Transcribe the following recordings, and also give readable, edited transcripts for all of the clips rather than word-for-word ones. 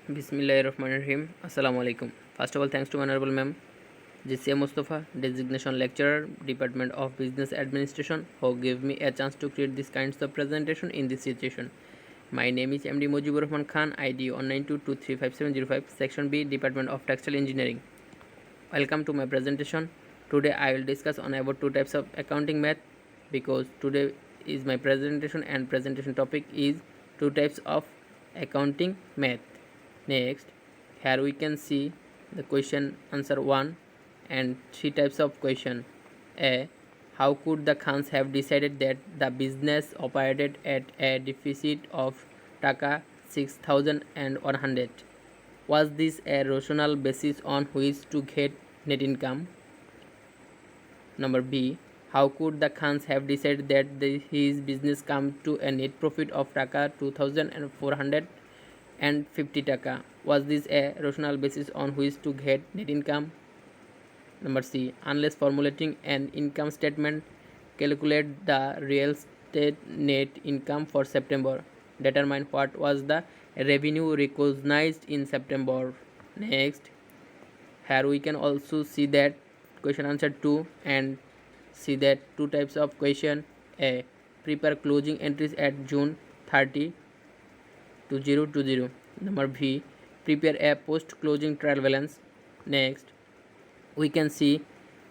Bismillahirrahmanirrahim. Assalamu alaikum. First of all, thanks to my honorable ma'am, JCA Mustafa, designation lecturer, Department of Business Administration, who gave me a chance to create this kinds of presentation in this situation. My name is MD Mujibur Rahman Khan, ID 192235705, Section B, Department of Textile Engineering. Welcome to my presentation. Today I will discuss on about two types of accounting math, because today is my presentation and presentation topic is two types of accounting math. Next, here we can see the question answer 1 and three types of question. A. How could the Khans have decided that the business operated at a deficit of taka 6100? Was this a rational basis on which to get net income? Number B. How could the Khans have decided that his business come to a net profit of taka 2450 taka? Was this a rational basis on which to get net income? Number C. Unless formulating an income statement, calculate the real estate net income for September. Determine what was the revenue recognized in September. Next, here we can also see that question answer 2 and see that two types of question. A. Prepare closing entries at June 30, 2020. Number B. Prepare a post closing trial balance. Next, we can see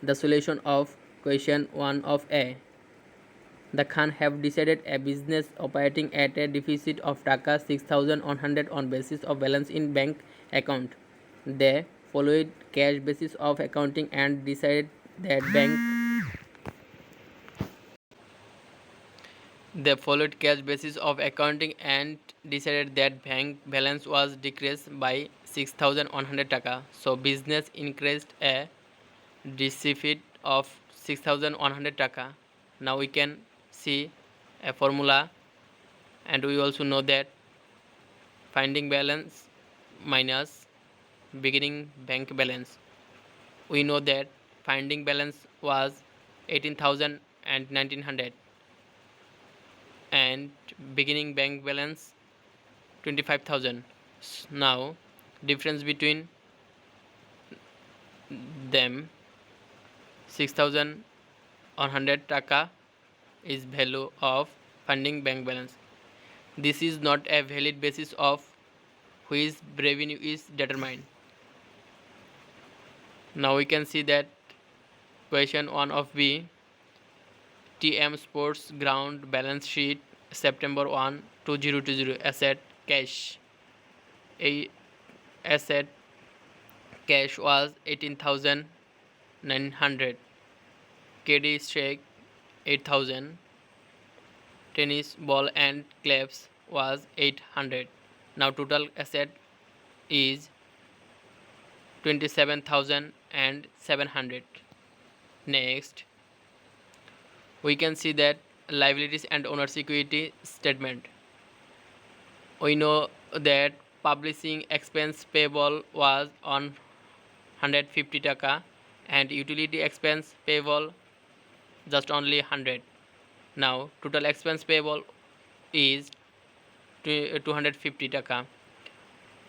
the solution of question 1 of A. The Khan have decided a business operating at a deficit of taka 6100 on basis of balance in bank account. They followed cash basis of accounting and decided that bank balance was decreased by 6100 taka. So business increased a deficit of 6100 taka. Now we can see a formula, and we also know that finding balance minus beginning bank balance. We know that finding balance was 18,000 and 1900 and beginning bank balance 25,000. Now difference between them 6100 taka is value of funding bank balance. This is not a valid basis of which revenue is determined. Now we can see that question 1 of B. TM Sports Ground balance sheet September 1, 2020. Asset cash. A asset cash was 18,900. KD stake 8,000. Tennis ball and clubs was 800. Now total asset is 27,700. Next, we can see that liabilities and owner's equity statement. We know that publishing expense payable was on 150 taka and utility expense payable just only 100. Now total expense payable is 250 taka.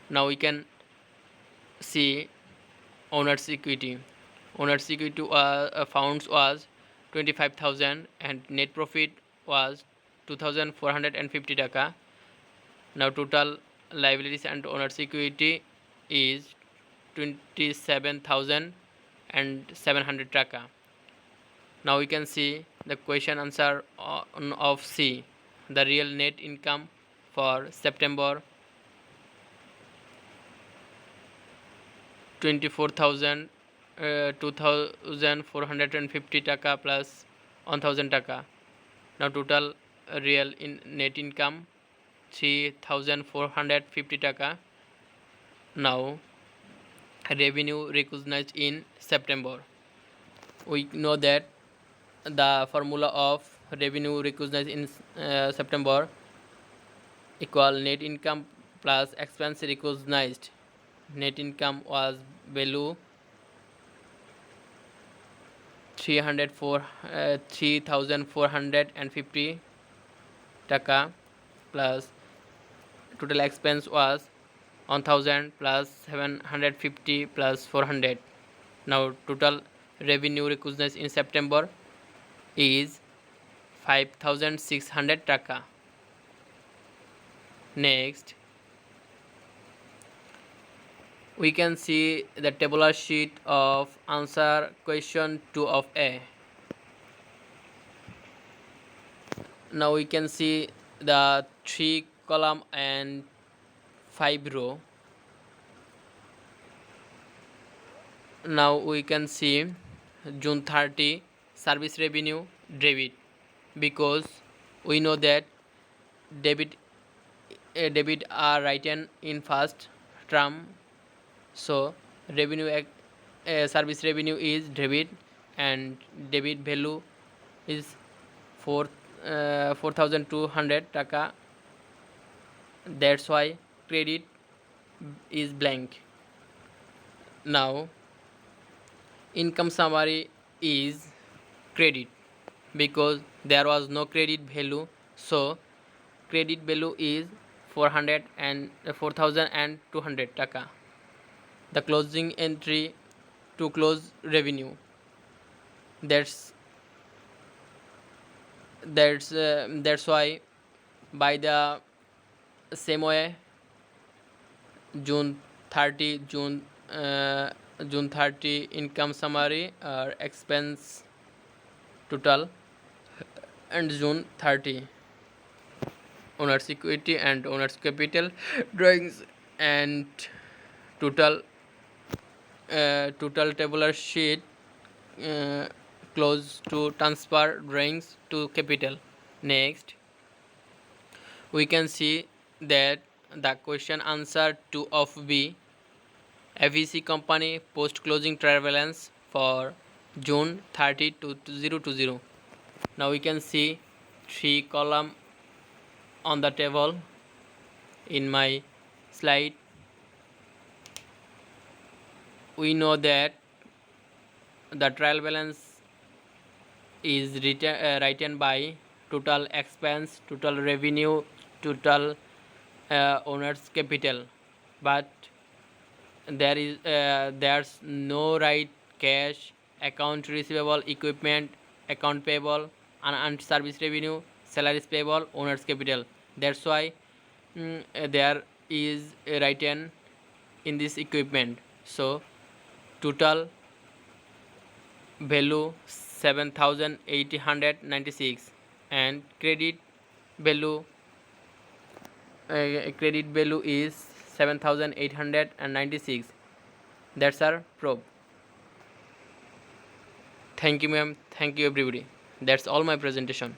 Now we can see owner's equity. Owner's equity found was 25,000 and net profit was 2,450 taka. Now total liabilities and owner's equity is 27,700 taka. Now we can see the question answer of C. The real net income for September 2,450 taka plus 1,000 taka. Now total real net income 3,450 taka. Now revenue recognized in September. We know that the formula of revenue recognized in September equal net income plus expense recognized. Net income was value 3,450 taka plus total expense was 1000 plus 750 plus 400. Now total revenue recognized in September is 5600 taka. Next, we can see the tabular sheet of answer question 2 of A. Now we can see the 3 column and 5 row. Now we can see June 30 service revenue debit, because we know that debit are written in first term, so revenue service revenue is debit, and debit value is 4200 taka. That's why credit is blank. Now income summary is credit, because there was no credit value, so credit value is 4200 taka. The closing entry to close revenue, that's why by the same way June 30 income summary or expense total, and June 30 owner's equity and owner's capital drawings, and total tabular sheet close to transfer drawings to capital. Next, we can see that the question answer 2 of B, FEC company post closing trial balance for June 30 2020. Now we can see 3 column on the table in my slide. We know that the trial balance is written by total expense, total revenue, total owner's capital, but there's no right cash, account receivable, equipment, account payable, unearned service revenue, salaries payable, owner's capital. That's why there is written in this equipment. So total value 7896, and credit value is 7896. That's our proof. Thank you, ma'am. Thank you, everybody. That's all my presentation.